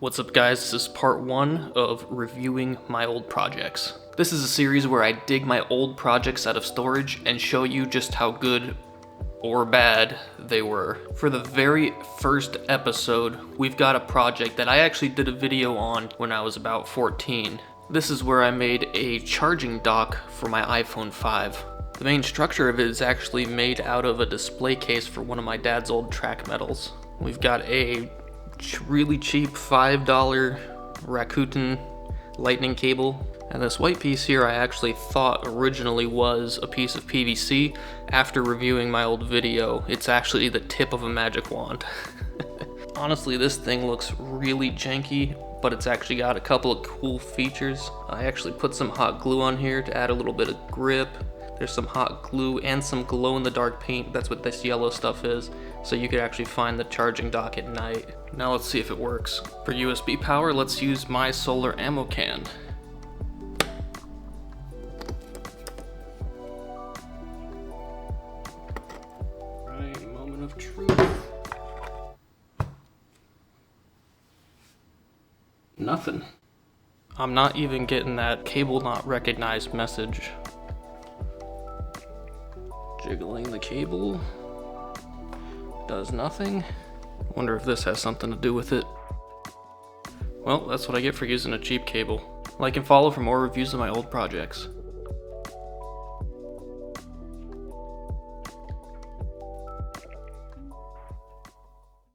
What's up guys, this is part 1 of reviewing my old projects. This is a series where I dig my old projects out of storage and show you just how good or bad they were. For the very first episode, we've got a project that I actually did a video on when I was about 14. This is where I made a charging dock for my iPhone 5. The main structure of it is actually made out of a display case for one of my dad's old track metals. We've got a really cheap $5 Rakuten lightning cable, and this white piece here I actually thought originally was a piece of PVC. After reviewing my old video, it's actually the tip of a magic wand. Honestly, this thing looks really janky, but it's actually got a couple of cool features. I actually put some hot glue on here to add a little bit of grip. There's some hot glue and some glow-in-the-dark paint. That's what this yellow stuff is, so you could actually find the charging dock at night. Now let's see if it works. For USB power, let's use my solar ammo can. Right, moment of truth. Nothing. I'm not even getting that cable not recognized message. Jiggling the cable. Does nothing. Wonder if this has something to do with it. Well, that's what I get for using a cheap cable. Like and follow for more reviews of my old projects.